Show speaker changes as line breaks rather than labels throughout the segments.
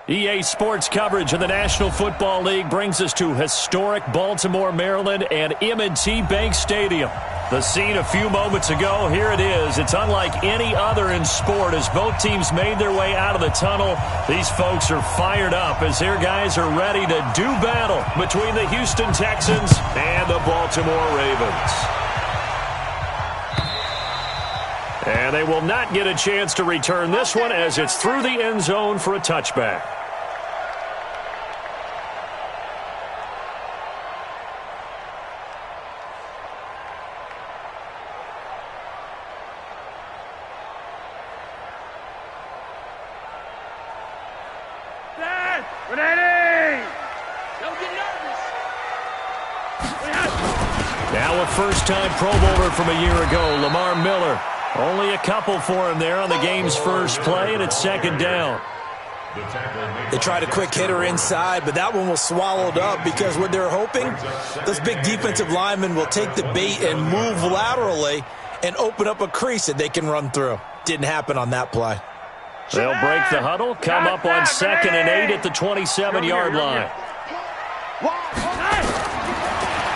EA Sports coverage of the National Football League brings us to historic Baltimore, Maryland, and M&T Bank Stadium. The scene a few moments ago, here it is. It's unlike any other in sport as both teams made their way out of the tunnel. These folks are fired up as their guys are ready to do battle between the Houston Texans and the Baltimore Ravens. And they will not get a chance to return this one as it's through the end zone for a touchback. Now a first-time Pro Bowler from a year ago, Lamar Miller. Only a couple for him there on the game's first play, and it's second down.
They tried a quick hitter inside, but that one was swallowed up because what they're hoping, those big defensive linemen will take the bait and move laterally and open up a crease that they can run through. Didn't happen on that play.
They'll break the huddle, come up on 2nd and 8 at the 27-yard line.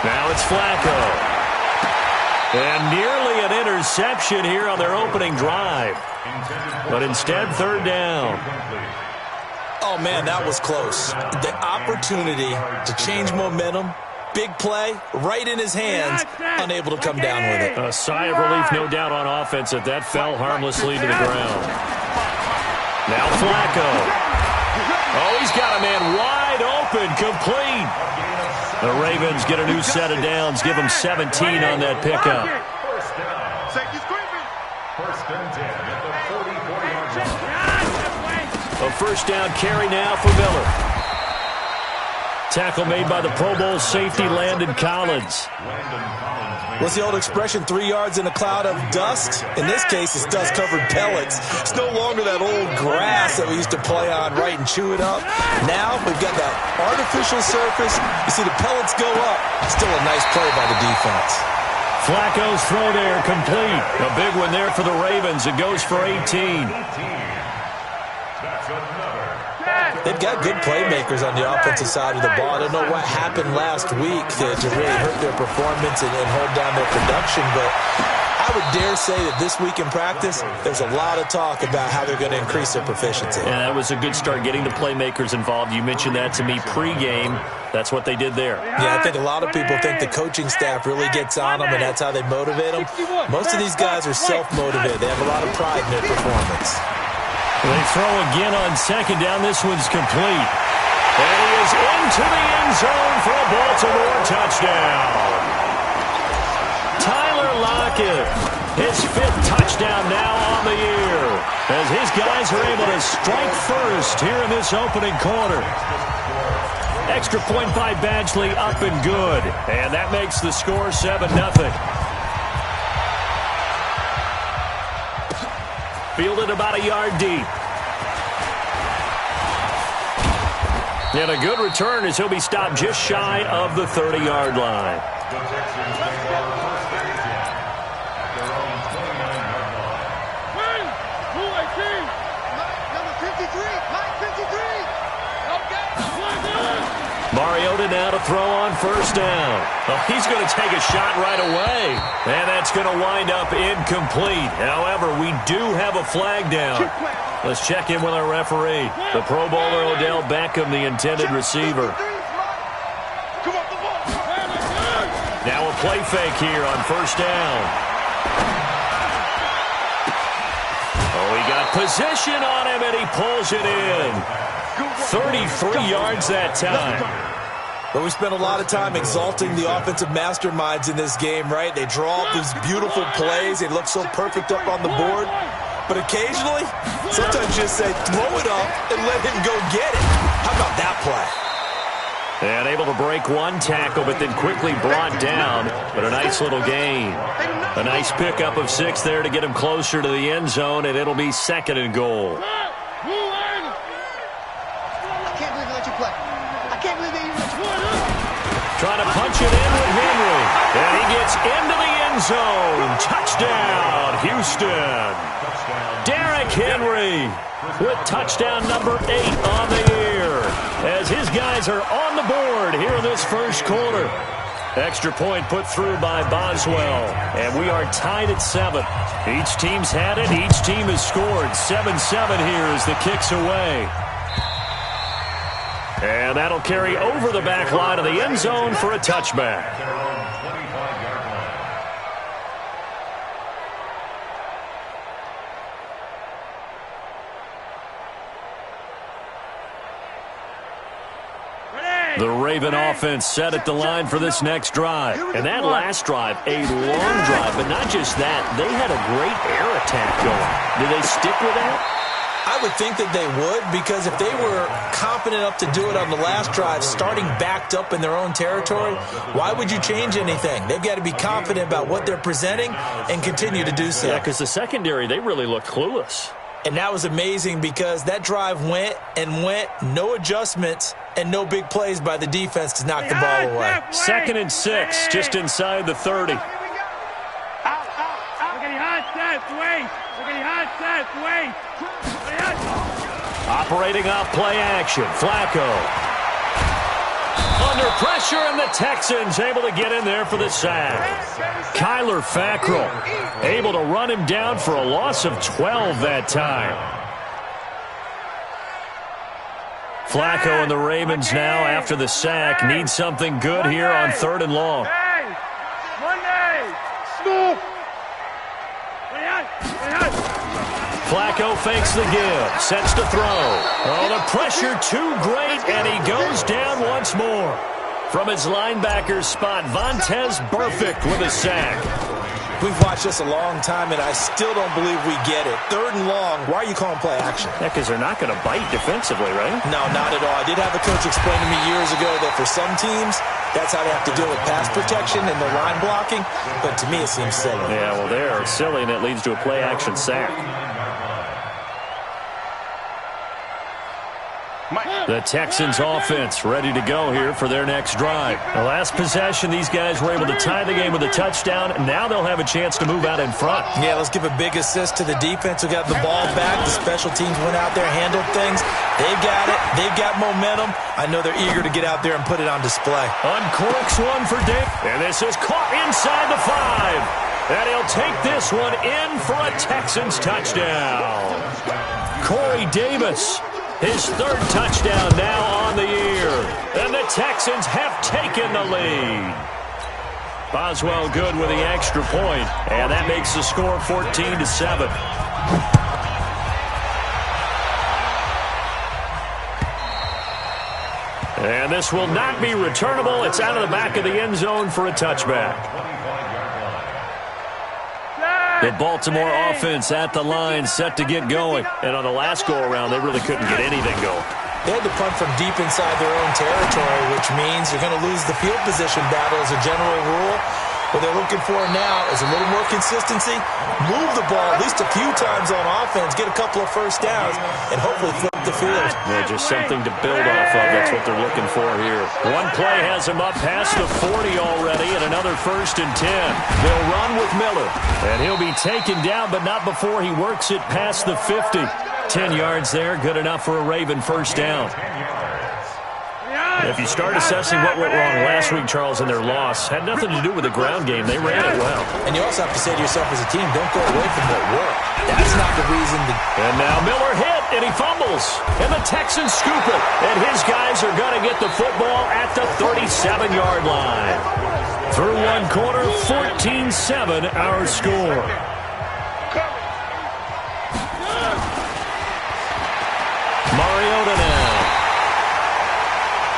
Now it's Flacco. And nearly an interception here on their opening drive. But instead, third down.
Oh, man, that was close. The opportunity to change momentum, big play, right in his hands, unable to come down with it.
A sigh of relief, no doubt, on offense that that fell harmlessly to the ground. Now Flacco. Oh, he's got a man wide open, complete. The Ravens get a new set of downs, give them 17 on that pickup. A first down carry now for Miller. Tackle made by the Pro Bowl safety Landon Collins.
What's the old expression, 3 yards in a cloud of dust? In this case, it's dust-covered pellets. It's no longer that old grass that we used to play on, right, and chew it up. Now we've got that artificial surface. You see the pellets go up. Still a nice play by the defense.
Flacco's throw there, complete. A big one there for the Ravens. It goes for 18.
They've got good playmakers on the offensive side of the ball. I don't know what happened last week to really hurt their performance and hold down their production, but I would dare say that this week in practice, there's a lot of talk about how they're going to increase their proficiency.
Yeah, that was a good start, getting the playmakers involved. You mentioned that to me pregame. That's what they did there.
Yeah, I think a lot of people think the coaching staff really gets on them, and that's how they motivate them. Most of these guys are self-motivated. They have a lot of pride in their performance.
They throw again on second down. This one's complete. And he is into the end zone for a Baltimore touchdown. Tyler Lockett, his 5th touchdown now on the year, as his guys are able to strike first here in this opening quarter. Extra point by Badgley, up and good. And that makes the score 7-0. Fielded about a yard deep. And a good return as he'll be stopped just shy of the 30-yard line. Mariota now to throw on first down. Oh, he's going to take a shot right away. And that's going to wind up incomplete. However, we do have a flag down. Let's check in with our referee. The Pro Bowler Odell Beckham, the intended receiver. Now a play fake here on first down. Oh, he got position on him, and he pulls it in. 33 yards that time.
But we spent a lot of time exalting the offensive masterminds in this game, right? They draw up these beautiful plays. They look so perfect up on the board. But occasionally, sometimes just say, throw it up and let him go get it. How about that play?
And able to break one tackle, but then quickly brought down. But a nice little gain. A nice pickup of 6 there to get him closer to the end zone, and it'll be 2nd and goal. Trying to punch it in with Henry. And he gets into the end zone. Touchdown, Houston. Derrick Henry with touchdown number 8 on the year. as his guys are on the board here in this first quarter. Extra point put through by Boswell, and we are tied at 7. Each team's had it. Each team has scored. 7-7 here as the kick's away. And that'll carry over the back line of the end zone for a touchback. The Raven offense set at the line for this next drive. And that last drive, a long drive, but not just that. They had a great air attack going. Do they stick with that?
I would think that they would, because if they were confident enough to do it on the last drive, starting backed up in their own territory, why would you change anything? They've got to be confident about what they're presenting and continue to do so.
Yeah, because the secondary, they really looked clueless.
And that was amazing because that drive went and went, no adjustments, and no big plays by the defense to knock the ball away.
2nd and 6, just inside the 30. Operating off play action, Flacco. Under pressure, and the Texans able to get in there for the sack. Kyler Fackrell able to run him down for a loss of 12 that time. Flacco and the Ravens now, after the sack, need something good here on 3rd and long. Flacco fakes the give, sets to throw. Oh, the pressure too great, and he goes down once more. From his linebacker spot, Vontaze Burfict with a sack.
We've watched this a long time, and I still don't believe we get it. 3rd and long, why are you calling play action?
Yeah, because they're not going to bite defensively, right?
No, not at all. I did have a coach explain to me years ago that for some teams, that's how they have to deal with pass protection and their line blocking, but to me it seems silly.
Yeah, well, they're silly, and it leads to a play action sack. The Texans offense ready to go here for their next drive. The last possession, these guys were able to tie the game with a touchdown. Now they'll have a chance to move out in front.
Yeah, let's give a big assist to the defense who got the ball back. The special teams went out there, handled things. They got it. They've got momentum. I know they're eager to get out there and put it on display.
Uncorks one for Dave. And this is caught inside the 5. And he'll take this one in for a Texans touchdown. Corey Davis. His 3rd touchdown now on the year. And the Texans have taken the lead. Boswell good with the extra point. And that makes the score 14-7. And this will not be returnable. It's out of the back of the end zone for a touchback. The Baltimore offense at the line, set to get going. And on the last go-around, they really couldn't get anything going.
They had to punt from deep inside their own territory, which means you're going to lose the field position battle as a general rule. What they're looking for now is a little more consistency, move the ball at least a few times on offense, get a couple of first downs, and hopefully flip the field.
Yeah, just something to build off of. That's what they're looking for here. One play has him up past the 40 already, and another 1st and 10. They'll run with Miller, and he'll be taken down, but not before he works it past the 50. 10 yards there, good enough for a Raven first down. If you start assessing what went wrong last week, Charles, in their loss, had nothing to do with the ground game. They ran it well.
And you also have to say to yourself as a team, don't go away from what worked. That's not the reason to...
And now Miller hit, and he fumbles. And the Texans scoop it. And his guys are going to get the football at the 37-yard line. Through one quarter, 14-7 our score. Mariota now.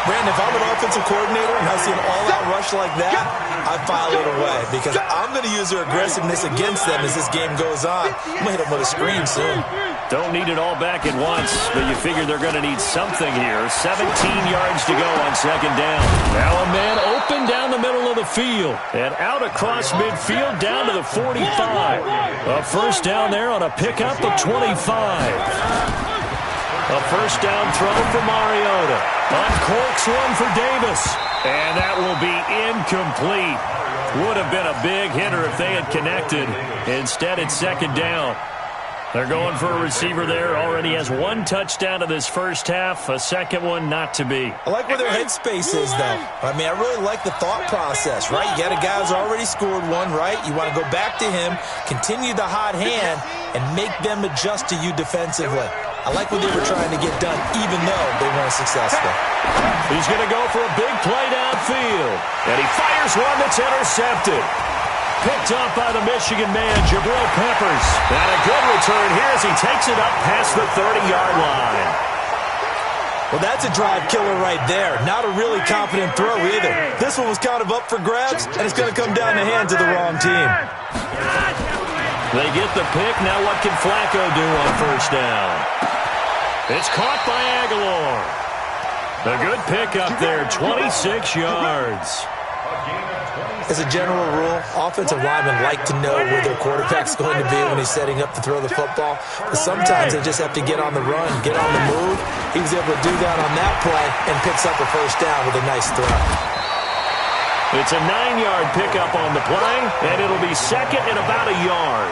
Brandon, if I'm an offensive coordinator and I see an all-out rush like that, I file it away because I'm going to use their aggressiveness against them as this game goes on. I'm going to hit them with a screen soon.
Don't need it all back at once, but you figure they're going to need something here. 17 yards to go on 2nd down. Now a man open down the middle of the field and out across midfield down to the 45. A first down there on a pickup of 25. A first down throw for Mariota. Uncorks one for Davis. And that will be incomplete. Would have been a big hitter if they had connected. Instead, it's 2nd down. They're going for a receiver there. Already has one touchdown of this first half. A second one not to be.
I like where their headspace is, though. I mean, I really like the thought process, right? You got a guy who's already scored one, right? You want to go back to him, continue the hot hand, and make them adjust to you defensively. I like what they were trying to get done, even though they weren't successful.
He's going to go for a big play downfield. And he fires one that's intercepted. Picked off by the Michigan man, Jabril Peppers. And a good return here as he takes it up past the 30-yard line.
Well, that's a drive killer right there. Not a really confident throw either. This one was kind of up for grabs, and it's going to come down the hands of the wrong team.
They get the pick. Now what can Flacco do on first down? It's caught by Aguilar. A good pick up there, 26 yards.
As a general rule, offensive linemen like to know where their quarterback's going to be when he's setting up to throw the football. But sometimes they just have to get on the run, get on the move. He was able to do that on that play and picks up a first down with a nice throw.
It's a 9-yard pickup on the play, and it'll be second and about a yard.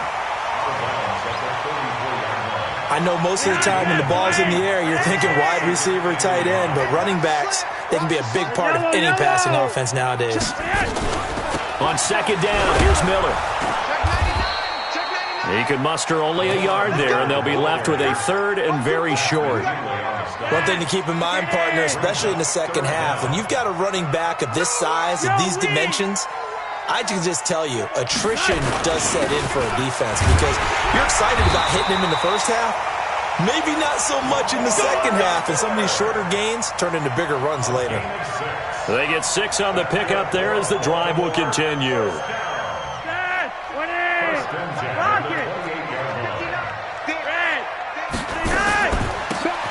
I know most of the time when the ball's in the air, you're thinking wide receiver, tight end, but running backs, they can be a big part of any passing offense nowadays.
On second down, here's Miller. He can muster only a yard there, and they'll be left with a third and very short.
One thing to keep in mind, partner, especially in the second half, when you've got a running back of this size, of these dimensions, I can just tell you, attrition does set in for a defense because you're excited about hitting him in the first half. Maybe not so much in the second half, and some of these shorter gains turn into bigger runs later.
They get 6 on the pickup there as the drive will continue.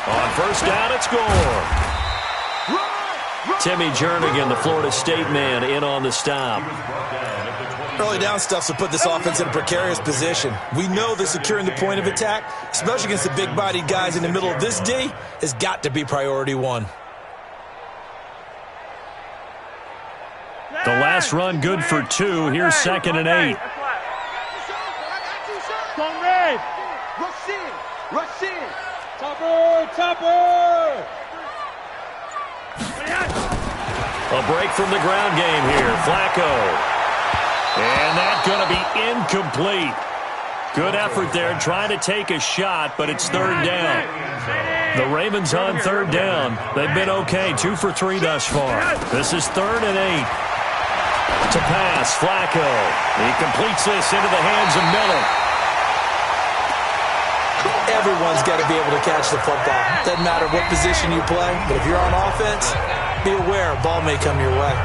On first down, it's Gore. Timmy Jernigan, the Florida State man, in on the stop.
Early down stuff to put this offense in a precarious position. We know that securing the point of attack, especially against the big-bodied guys in the middle of this D, has got to be priority one.
The last run good for 2. Here's second and 8. A break from the ground game here. Flacco. And that's going to be incomplete. Good effort there trying to take a shot, but it's third down. The Ravens on third down. They've been okay, 2 for 3 thus far. This is third and 8. To pass, Flacco. He completes this into the hands of Miller.
Everyone's got to be able to catch the football. Doesn't matter what position you play, but if you're on offense, be aware a ball may come your way.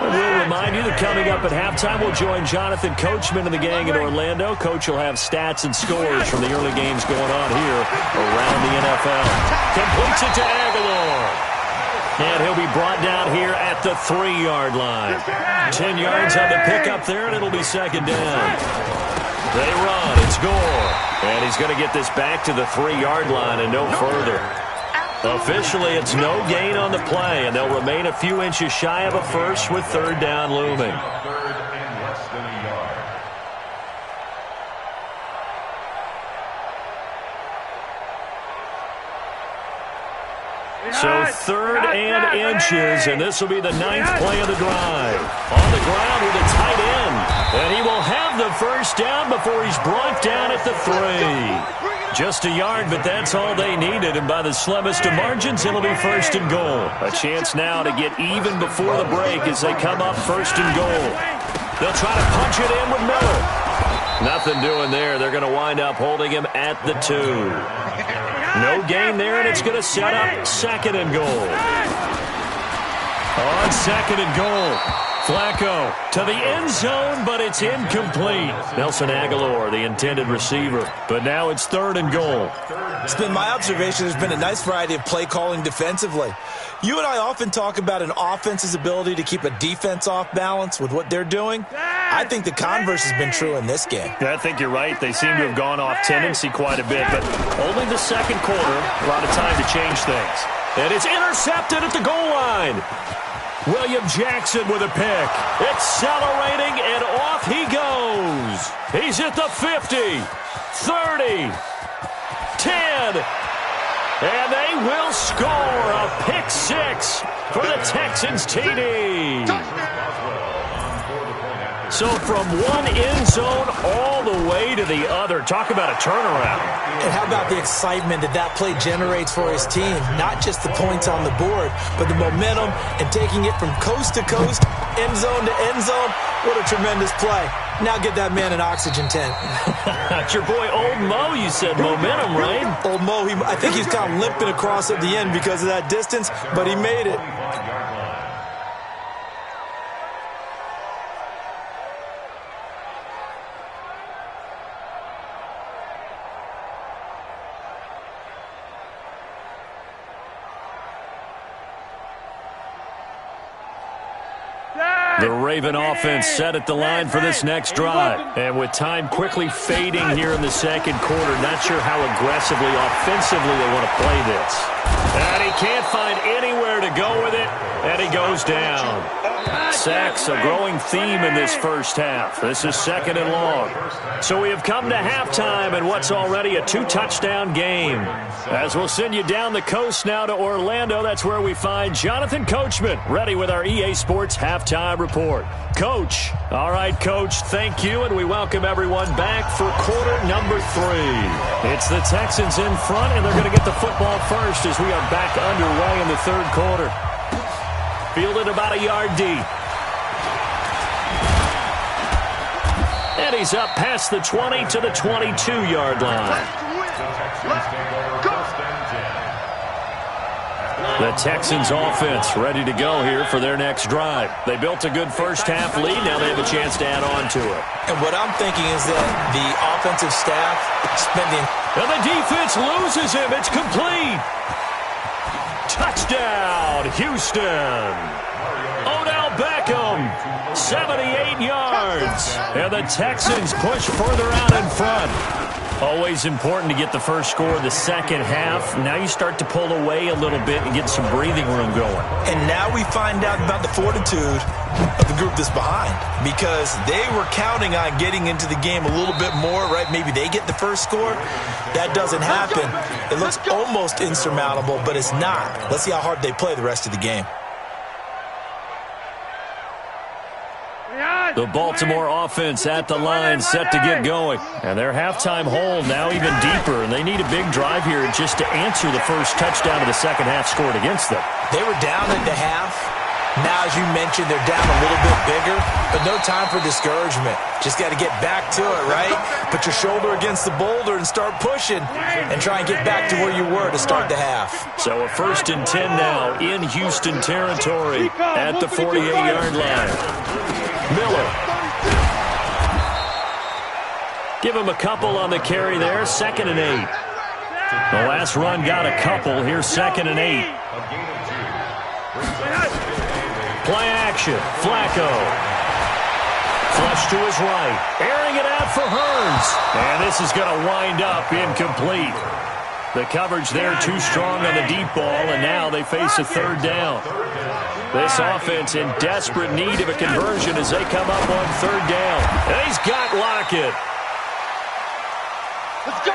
We'll remind you that coming up at halftime, we'll join Jonathan Coachman and the gang in Orlando. Coach will have stats and scores from the early games going on here around the NFL. Completes it to Aguilar. And he'll be brought down here at the 3-yard line. 10 yards on the pickup there, and it'll be second down. They run. It's Gore. And he's going to get this back to the 3-yard line and no further. Officially, it's no gain on the play, and they'll remain a few inches shy of a first with third down looming. So third and inches, and this will be the 9th play of the drive. On the ground with a tight end, and he will have the first down before he's brought down at the 3. Just a yard, but that's all they needed, and by the slimmest of margins, it'll be first and goal. A chance now to get even before the break as they come up first and goal. They'll try to punch it in with Miller. Nothing doing there. They're going to wind up holding him at the 2. No gain there, and it's going to set up second and goal. On second and goal, Flacco to the end zone, but it's incomplete. Nelson Aguilar, the intended receiver, but now it's third and goal.
It's been my observation there's been a nice variety of play calling defensively. You and I often talk about an offense's ability to keep a defense off balance with what they're doing. I think the converse has been true in this game.
I think you're right. They seem to have gone off tendency quite a bit, but only the second quarter, a lot of time to change things. And it's intercepted at the goal line. William Jackson with a pick. Accelerating, and off he goes. He's at the 50, 30, 10, and they will score a pick six for the Texans TD. So from one end zone all the way to the other. Talk about a turnaround.
And how about the excitement that play generates for his team? Not just the points on the board, but the momentum and taking it from coast to coast, end zone to end zone. What a tremendous play. Now get that man an oxygen tent.
That's your boy Old Mo, you said. Momentum, right?
Old Mo, I think he's kind of limping across at the end because of that distance, but he made it.
The Raven offense set at the line for this next drive. And with time quickly fading here in the second quarter, not sure how aggressively, offensively they want to play this. And he can't find anywhere to go with it, and he goes down. Sacks, a growing theme in this first half. This is second and long. So we have come to halftime in what's already a two-touchdown game. As we'll send you down the coast now to Orlando, that's where we find Jonathan Coachman, ready with our EA Sports Halftime Report. Coach. All right, Coach, thank you, and we welcome everyone back for quarter number 3. It's the Texans in front, and they're going to get the football first as we are back underway in the third quarter. Fielded about a yard deep. And he's up past the 20 to the 22-yard line. The Texans offense ready to go here for their next drive. They built a good first half lead. Now they have a chance to add on to it.
And what I'm thinking is that the offensive staff spending...
And the defense loses him. It's complete. Touchdown, Houston. Odell Beckham, 78 yards. And the Texans push further out in front. Always important to get the first score of the second half. Now you start to pull away a little bit and get some breathing room going.
And now we find out about the fortitude of the group that's behind, because they were counting on getting into the game a little bit more, right? Maybe they get the first score. That doesn't happen. It looks almost insurmountable, but it's not. Let's see how hard they play the rest of the game.
The Baltimore offense at the line, set to get going. And their halftime hole now even deeper, and they need a big drive here just to answer the first touchdown of the second half scored against them.
They were down at the half. Now, as you mentioned, they're down a little bit bigger, but no time for discouragement. Just got to get back to it, right? Put your shoulder against the boulder and start pushing and try and get back to where you were to start the half.
So a 1st and 10 now in Houston territory at the 48-yard line. Miller. Give him a couple on the carry there. 2nd and 8. The last run got a couple. Here's 2nd and 8. Play action. Flacco. Flush to his right. Airing it out for Hurns. And this is going to wind up incomplete. The coverage there too strong on the deep ball, and now they face a 3rd down. This offense in desperate need of a conversion as they come up on 3rd down. And he's got Lockett.
Let's go.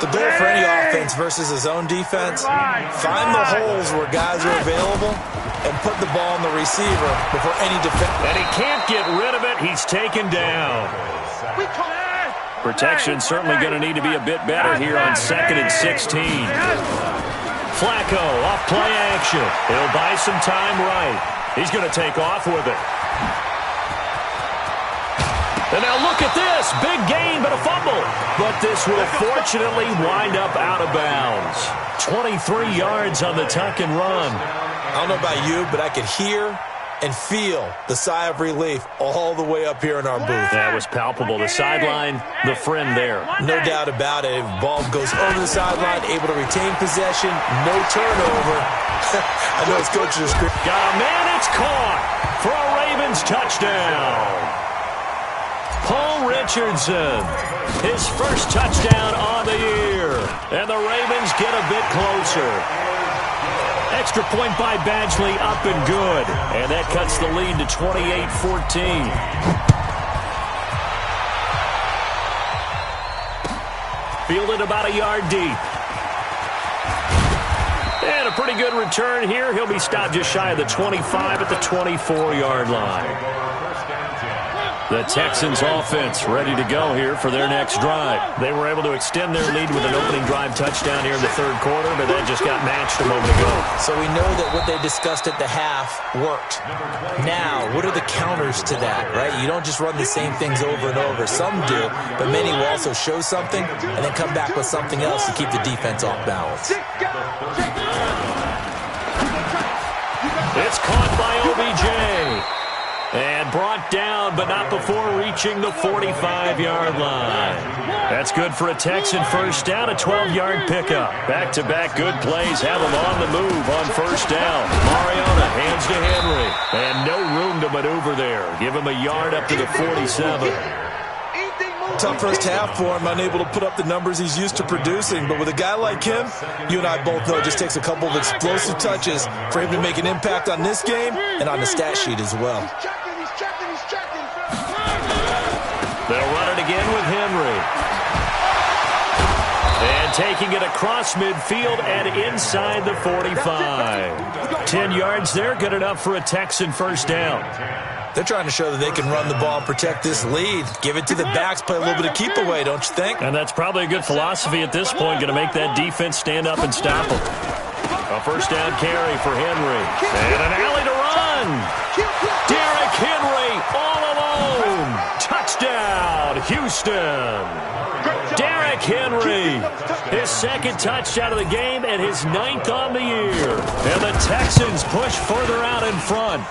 The goal for any offense versus his own defense, find the holes where guys are available and put the ball on the receiver before any defense.
And he can't get rid of it. He's taken down. Protection certainly going to need to be a bit better here on 2nd and 16. Flacco off play action. He'll buy some time right. He's going to take off with it. And now look at this. Big gain, but a fumble. But this will fortunately wind up out of bounds. 23 yards on the tuck and run.
I don't know about you, but I could hear and feel the sigh of relief all the way up here in our booth.
That was palpable. The sideline, the friend there.
No doubt about it. Ball goes over the sideline, able to retain possession, no turnover. I know his coach is screaming.
Got a man, it's caught for a Ravens touchdown. Paul Richardson, his first touchdown on the year. And the Ravens get a bit closer. Extra point by Badgley, up and good. And that cuts the lead to 28-14. Fielded about a yard deep. And a pretty good return here. He'll be stopped just shy of the 25 at the 24-yard line. The Texans offense ready to go here for their next drive. They were able to extend their lead with an opening drive touchdown here in the third quarter, but that just got matched a moment ago.
So we know that what they discussed at the half worked. Now, what are the counters to that, right? You don't just run the same things over and over. Some do, but many will also show something and then come back with something else to keep the defense off balance.
It's caught by OBJ. And brought down, but not before reaching the 45-yard line. That's good for a Texan first down, a 12-yard pickup. Back-to-back good plays have him on the move on first down. Mariota hands to Henry. And no room to maneuver there. Give him a yard up to the 47.
Tough first half for him, unable to put up the numbers he's used to producing. But with a guy like him, you and I both know it just takes a couple of explosive touches for him to make an impact on this game and on the stat sheet as well.
They'll run it again with Henry. And taking it across midfield and inside the 45. 10 yards there, good enough for a Texan first down.
They're trying to show that they can run the ball and protect this lead. Give it to the backs, play a little bit of keep away, don't you think?
And that's probably a good philosophy at this point, going to make that defense stand up and stop them. A first down carry for Henry. And an alley to run. Derrick Henry all alone. Touchdown, Houston. Derrick Henry, his second touchdown of the game and his 9th on the year. And the Texans push further out in front.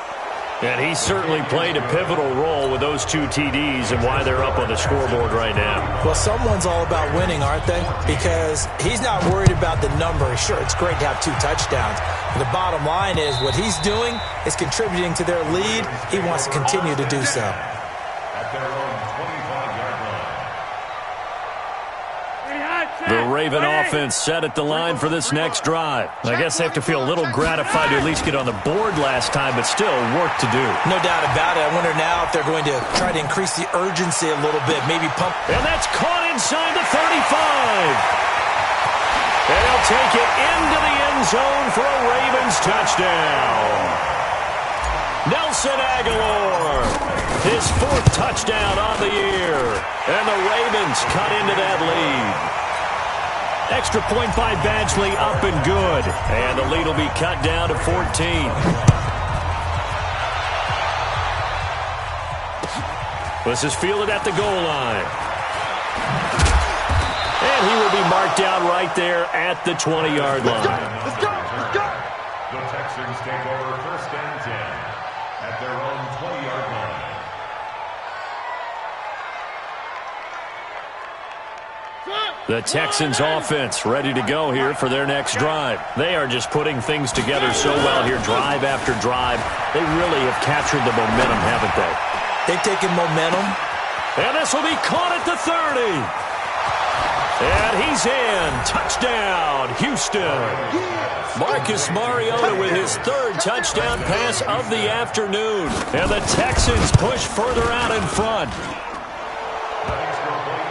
And he certainly played a pivotal role with those 2 TDs and why they're up on the scoreboard right now.
Well, someone's all about winning, aren't they? Because he's not worried about the number. Sure, it's great to have 2 touchdowns. But the bottom line is what he's doing is contributing to their lead. He wants to continue to do so.
The Raven offense set at the line for this next drive. I guess they have to feel a little gratified to at least get on the board last time, but still work to do.
No doubt about it. I wonder now if they're going to try to increase the urgency a little bit, maybe pump.
And that's caught inside the 35. And he'll take it into the end zone for a Ravens touchdown. Nelson Aguilar, his 4th touchdown on the year. And the Ravens cut into that lead. Extra point by Badgley, up and good. And the lead will be cut down to 14. This is fielded at the goal line. And he will be marked down right there at the 20-yard line.
Let's go. The Texans take over first and 10 at their own 20-yard line.
The Texans offense ready to go here for their next drive. They are just putting things together so well here, drive after drive. They really have captured the momentum, haven't they?
They've taken momentum.
And this will be caught at the 30. And he's in. Touchdown, Houston. Marcus Mariota with his 3rd touchdown pass of the afternoon. And the Texans push further out in front.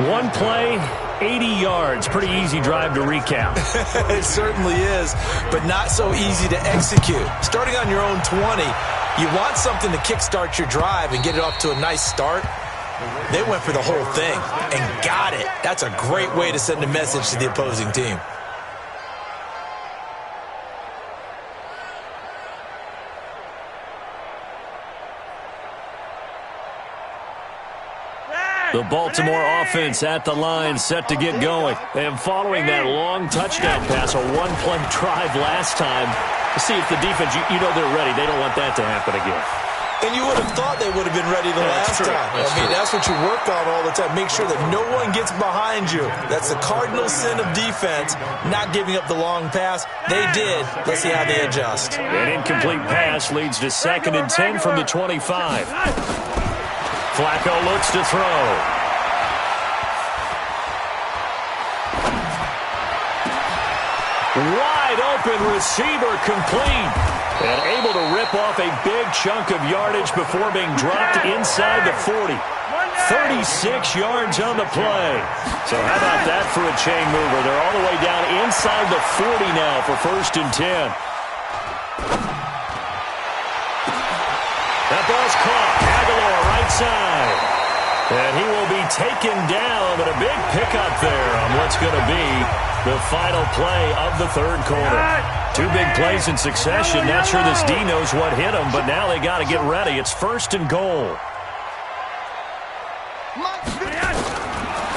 One play, 80 yards. Pretty easy drive to recap.
It certainly is, but not so easy to execute. Starting on your own 20, you want something to kickstart your drive and get it off to a nice start. They went for the whole thing and got it. That's a great way to send a message to the opposing team.
The Baltimore offense at the line, set to get going. And following that long touchdown pass, a one-play drive last time, to see if the defense, you know they're ready. They don't want that to happen again.
And you would have thought they would have been ready the last time. That's what you work on all the time. Make sure that no one gets behind you. That's the cardinal sin of defense, not giving up the long pass. They did. Let's see how they adjust.
An incomplete pass leads to 2nd and 10 from the 25. Flacco looks to throw. Wide open receiver complete. And able to rip off a big chunk of yardage before being dropped inside the 40. 36 yards on the play. So how about that for a chain mover? They're all the way down inside the 40 now for 1st and 10. That ball's caught. Aguilar right side. And he will be taken down, but a big pickup there on what's going to be the final play of the 3rd quarter. 2 big plays in succession. Not sure this D knows what hit him, but now they got to get ready. It's 1st and goal.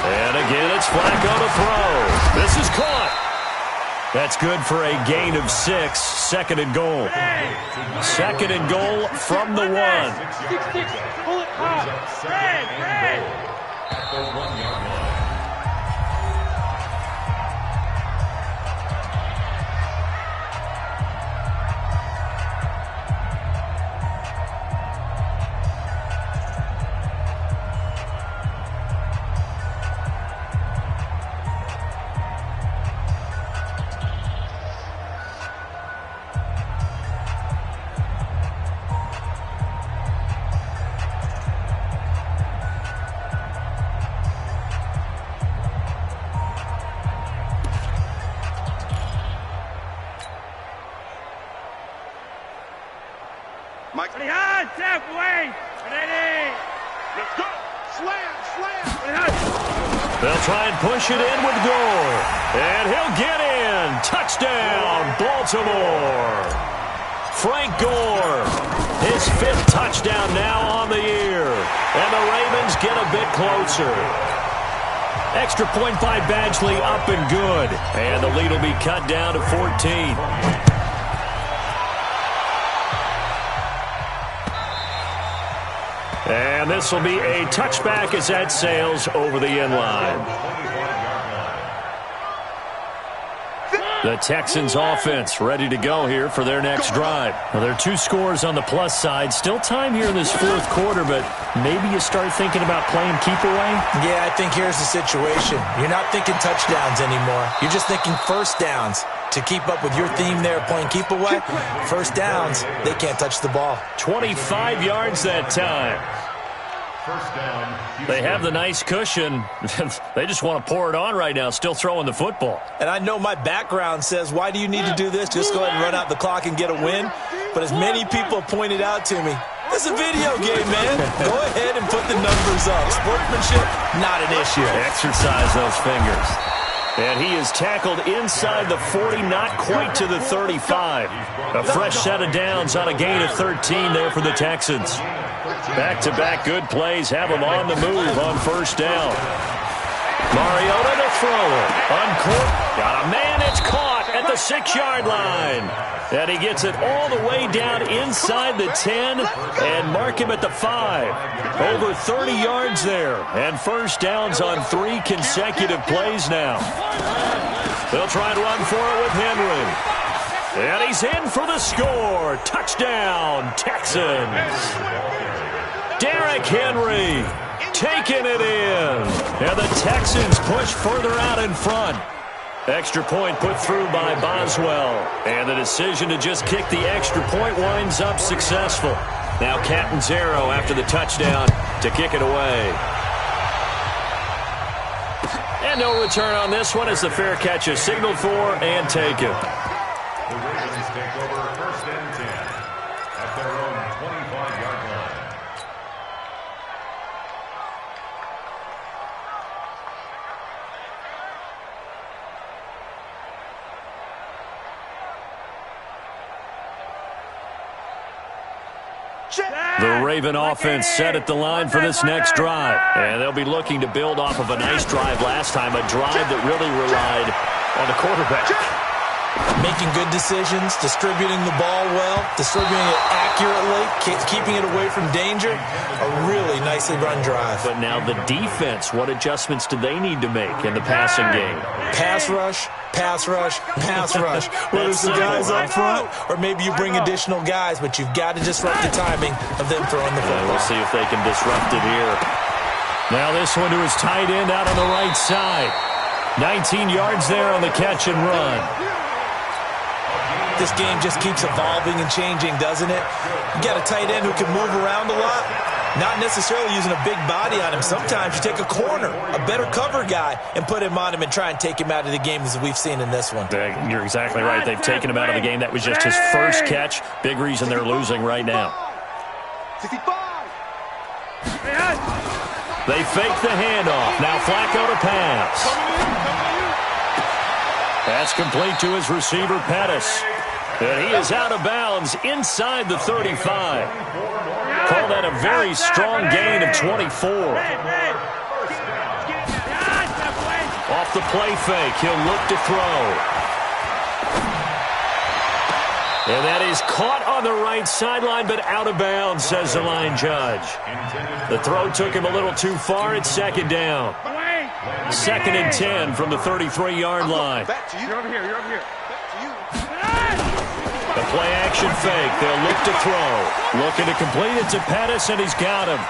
And again, it's Flacco to throw. This is caught. That's good for a gain of 6. 2nd and goal. 2nd and goal from the 1.
Pull it up. Red.
At the 1-yard line.
They'll try and push it in with Gore. And he'll get in. Touchdown, Baltimore. Frank Gore, his 5th touchdown now on the year. And the Ravens get a bit closer. Extra point by Badgley up and good. And the lead will be cut down to 14. And this will be a touchback as that sails over the end line. The Texans offense ready to go here for their next drive. Well, there are 2 scores on the plus side. Still time here in this 4th quarter, but maybe you start thinking about playing keep away?
Yeah, I think here's the situation. You're not thinking touchdowns anymore. You're just thinking 1st downs. To keep up with your theme there, playing keep away, 1st downs, they can't touch the ball.
25 yards that time.
1st down.
They have the nice cushion. They just want to pour it on right now, still throwing the football.
And I know my background says, why do you need to do this? Just go ahead and run out the clock and get a win. But as many people pointed out to me, it's a video game, man. Go ahead and put the numbers up. Sportsmanship, not an issue.
Exercise those fingers. And he is tackled inside the 40, not quite to the 35. A fresh set of downs on a gain of 13 there for the Texans. Back-to-back good plays have them on the move on 1st down. Mariota to throw it. Uncorked. Got a man. It's caught at the 6-yard line. And he gets it all the way down inside the 10 and mark him at the 5. Over 30 yards there. And 1st downs on 3 consecutive plays now. They'll try and run for it with Henry. And he's in for the score. Touchdown, Texans. Derrick Henry taking it in. And the Texans push further out in front. Extra point put through by Boswell. And the decision to just kick the extra point winds up successful. Now Catanzaro after the touchdown to kick it away. And no return on this one as the fair catch is signaled for and taken.
The Ravens take over 1st and 10 at their own 25-yard line.
The Raven offense set at the line for this next drive. And they'll be looking to build off of a nice drive last time, a drive that really relied on the quarterback.
Making good decisions, distributing the ball well, distributing it accurately, keeping it away from danger. A really nicely run drive.
But now the defense, what adjustments do they need to make in the passing game?
Pass rush, pass rush, pass rush. Whether it's the guys up front or maybe you bring additional guys, but you've got to disrupt the timing of them throwing the football.
We'll see if they can disrupt it here. Now this one to his tight end out on the right side. 19 yards there on the catch and run.
This game just keeps evolving and changing, doesn't it? You got a tight end who can move around a lot. Not necessarily using a big body on him. Sometimes you take a corner, a better cover guy, and put him on him and try and take him out of the game as we've seen in this one.
You're exactly right. They've taken him out of the game. That was just his first catch. Big reason they're losing right now.
65.
They fake the handoff. Now Flacco to pass. That's complete to his receiver, Pettis. And he is out of bounds inside the 35. Call that a very strong gain of 24. Off the play fake, he'll look to throw. And that is caught on the right sideline, but out of bounds, says the line judge. The throw took him a little too far. It's second down. 2nd and 10 from the 33-yard line.
You're over here. You're over here.
The play-action fake. They'll look to throw. Looking to complete it to Pettis, and he's got him.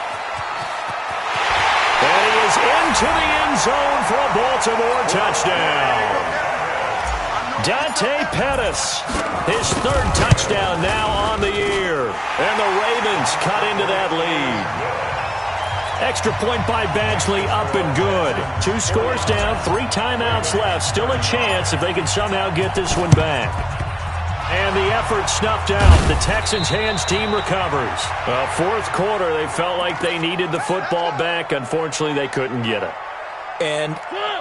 And he is into the end zone for a Baltimore touchdown. Dante Pettis, his 3rd touchdown now on the year. And the Ravens cut into that lead. Extra point by Badgley, up and good. 2 scores down, 3 timeouts left. Still a chance if they can somehow get this one back. And the effort snuffed out. The Texans' hands team recovers. 4th quarter, they felt like they needed the football back. Unfortunately, they couldn't get it.
And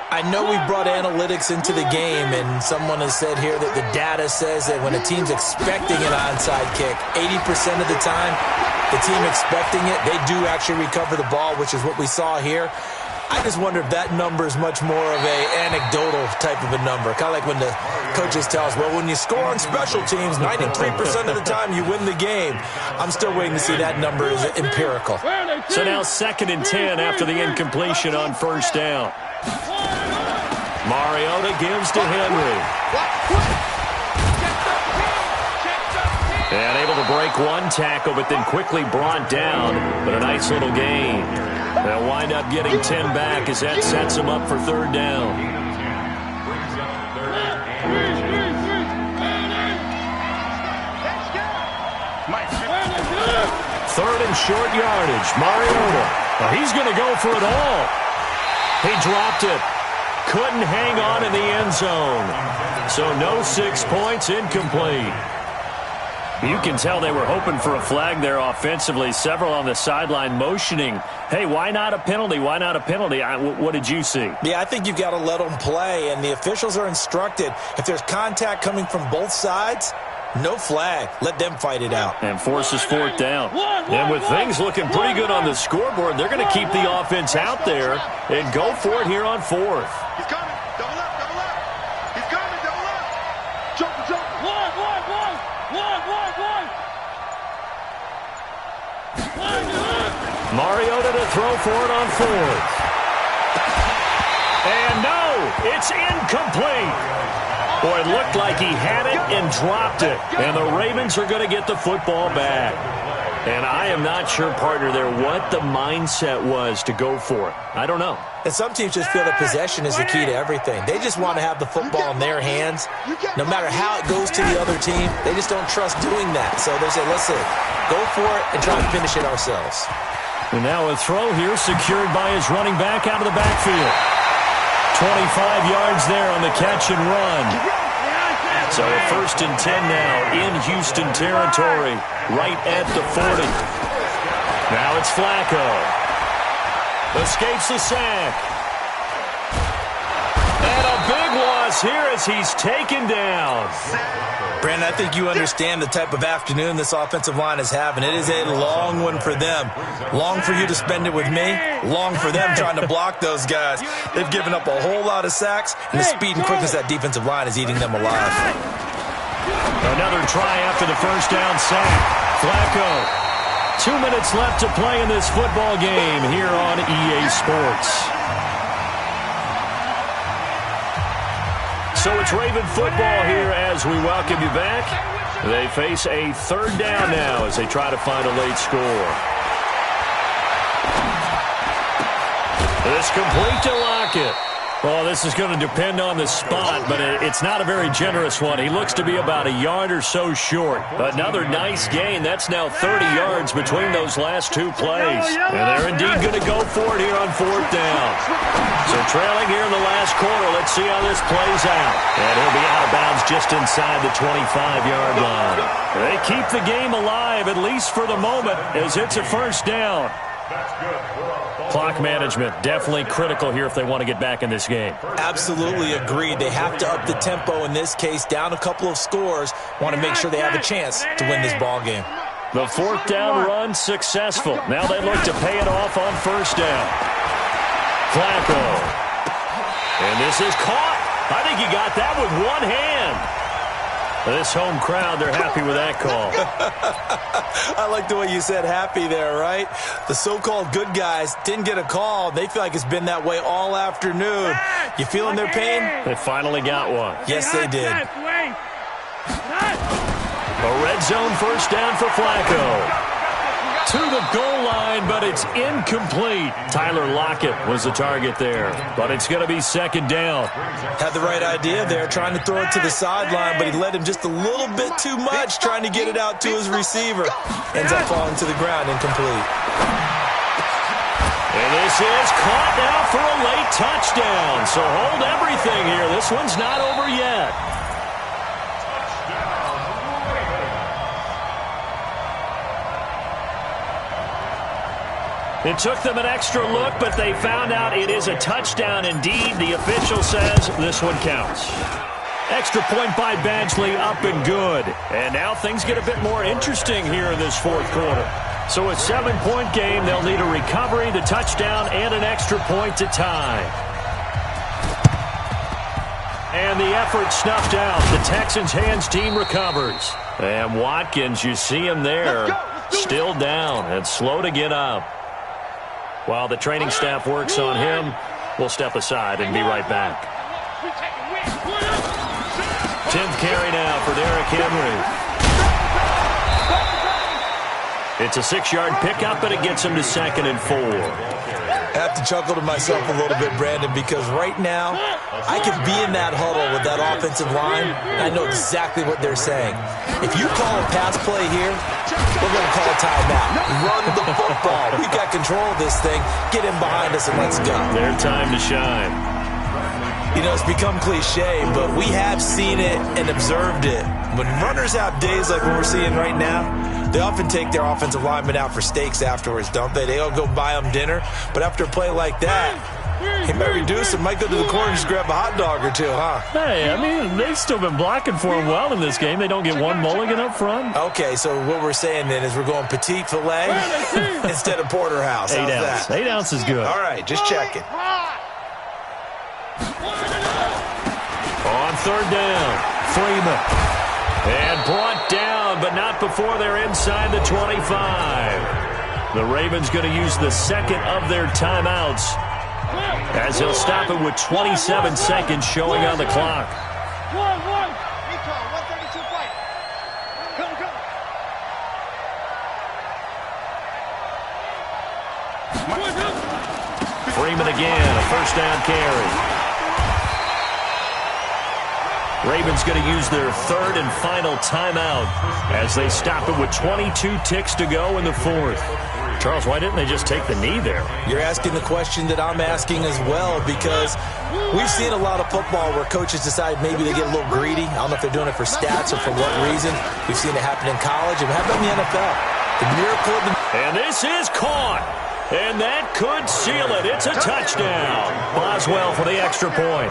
I know we brought analytics into the game, and someone has said here that the data says that when a team's expecting an onside kick, 80% of the time, the team expecting it, they do actually recover the ball, which is what we saw here. I just wonder if that number is much more of a anecdotal type of a number. Kind of like when the coaches tell us, well, when you score on special teams, 93% of the time you win the game. I'm still waiting to see that number is empirical.
So now 2nd and 10 after the incompletion on 1st down. Mariota gives to Henry. And able to break 1 tackle, but then quickly brought down. But a nice little gain. They'll wind up getting 10 back as that sets them up for 3rd down. Third and short yardage. Mariota. Well, he's going to go for it all. He dropped it. Couldn't hang on in the end zone. So no 6 points, incomplete. You can tell they were hoping for a flag there offensively. Several on the sideline motioning, hey, why not a penalty? Why not a penalty? What did you see?
Yeah, I think you've got to let them play, and the officials are instructed. If there's contact coming from both sides, no flag. Let them fight it out.
And forces 4th down. And with things looking pretty good on the scoreboard, they're going to keep the offense out there and go for it here on 4th.
He's coming. Double up. He's coming. Double up. Jump.
Mariota to throw for it on 4th. And no, it's incomplete. Boy, it looked like he had it and dropped it. And the Ravens are going to get the football back. And I am not sure, partner, there what the mindset was to go for it. I don't know.
And some teams just feel that possession is the key to everything. They just want to have the football in their hands. No matter how it goes to the other team, they just don't trust doing that. So they say, let's go for it and try to finish it ourselves.
And now a throw here secured by his running back out of the backfield. 25 yards there on the catch and run. So a 1st and 10 now in Houston territory, right at the 40. Now it's Flacco. Escapes the sack. And a big loss here as he's taken down.
Brandon, I think you understand the type of afternoon this offensive line is having. It is a long one for them. Long for you to spend it with me. Long for them trying to block those guys. They've given up a whole lot of sacks, and the speed and quickness of that defensive line is eating them alive.
Another try after the 1st down sack. Flacco. 2 minutes left to play in this football game here on EA Sports. So it's Raven football here as we welcome you back. They face a 3rd down now as they try to find a late score. It's complete to Lockett. Well, this is going to depend on the spot, but it's not a very generous one. He looks to be about a yard or so short. Another nice gain. That's now 30 yards between those last two plays. And they're indeed going to go for it here on fourth down. So trailing here in the last quarter. Let's see how this plays out. And he'll be out of bounds just inside the 25-yard line. They keep the game alive, at least for the moment, as it's a first down. Clock management definitely critical here if they want to get back in this game.
Absolutely agreed. They have to up the tempo in this case, down a couple of scores. Want to make sure they have a chance to win this ball game.
The fourth down run successful. Now they look to pay it off on first down. Flacco. And this is caught. I think he got that with one hand. This home crowd, they're happy with that call.
I like the way you said happy there, right? The so-called good guys didn't get a call. They feel like it's been that way all afternoon. You feeling their pain?
They finally got one.
Yes, they did.
A red zone first down for Flacco. To the goal line, but it's incomplete. Tyler Lockett was the target there, but it's going to be second down.
Had the right idea there, trying to throw it to the sideline, but he led him just a little bit too much, trying to get it out to his receiver. Ends up falling to the ground, incomplete.
And this is caught now for a late touchdown. So hold everything here. This one's not over yet. It took them an extra look, but they found out it is a touchdown indeed. The official says this one counts. Extra point by Badgley, up and good. And now things get a bit more interesting here in this fourth quarter. So a 7-point game, they'll need a recovery, the touchdown, and an extra point to tie. And the effort snuffed out. The Texans' hands team recovers. And Watkins, you see him there, still down and slow to get up. While the training staff works on him, we'll step aside and be right back. 10th carry now for Derrick Henry. It's a 6-yard pickup, but it gets him to 2nd and 4.
I have to chuckle to myself a little bit, Brandon, because right now I can be in that huddle with that offensive line, and I know exactly what they're saying. If you call a pass play here, we're going to call a timeout. Run the football. We've got control of this thing. Get in behind us and let's go.
Their time to shine.
You know, it's become cliche, but we have seen it and observed it. When runners have days like what we're seeing right now, they often take their offensive linemen out for steaks afterwards, don't they? They all go buy them dinner. But after a play like that, he might reduce it, might go to the corner and just grab a hot dog or two, huh?
Hey, I mean, they've still been blocking for him well in this game. They don't get one mulligan up front.
Okay, so what we're saying then is we're going petite filet instead of porterhouse.
8 ounce. 8 ounce is good.
All right, just checking.
On third down, Freeman. And brought down, but not before they're inside the 25. The Ravens going to use the second of their timeouts as they'll stop it with 27 seconds showing on the clock.
132 fight. Come.
Freeman again, a first down carry. Ravens going to use their third and final timeout as they stop it with 22 ticks to go in the fourth. Charles, why didn't they just take the knee there?
You're asking the question that I'm asking as well, because we've seen a lot of football where coaches decide maybe they get a little greedy. I don't know if they're doing it for stats or for what reason. We've seen it happen in college, and how about in the NFL? The miracle of the...
And this is caught. And that could seal it. It's a touchdown. Boswell for the extra point.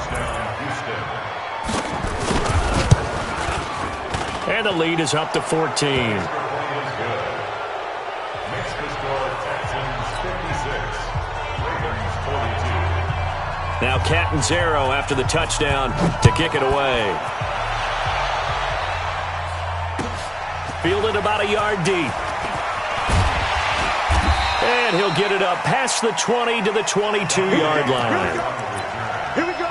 And the lead is up to 14. Now Catanzaro after the touchdown to kick it away. Fielded about a yard deep. And he'll get it up past the 20 to the 22-yard line.
Here we go.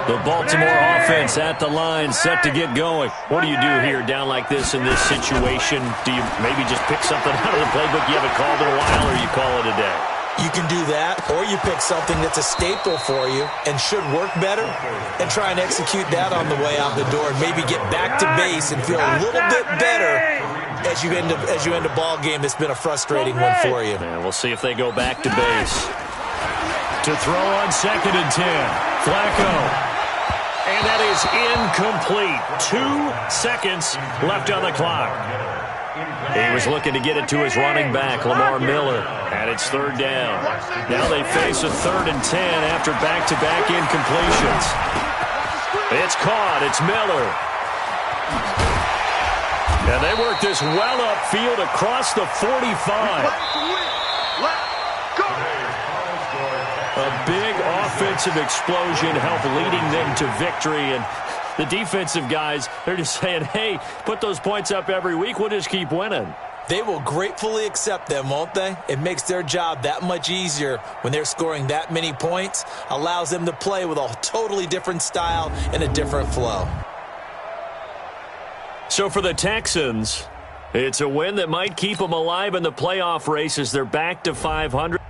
The Baltimore offense at the line, set to get going. What do you do here down like this in this situation? Do you maybe just pick something out of the playbook you haven't called in a while, or you call it a day?
You can do that, or you pick something that's a staple for you and should work better and try and execute that on the way out the door and maybe get back to base and feel a little bit better as you end a ball game that's been a frustrating one for you.
Yeah, we'll see if they go back to base. To throw on 2nd and 10. Flacco. And that is incomplete. 2 seconds left on the clock. He was looking to get it to his running back, Lamar Miller, and it's 3rd down. Now they face a 3rd and 10 after back-to-back incompletions. It's caught. It's Miller. And they work this well upfield across the 45. A big offensive explosion helped leading them to victory, and the defensive guys, they're just saying, hey, put those points up every week. We'll just keep winning.
They will gratefully accept them, won't they? It makes their job that much easier when they're scoring that many points. Allows them to play with a totally different style and a different flow.
So for the Texans, it's a win that might keep them alive in the playoff race as they're back to 500.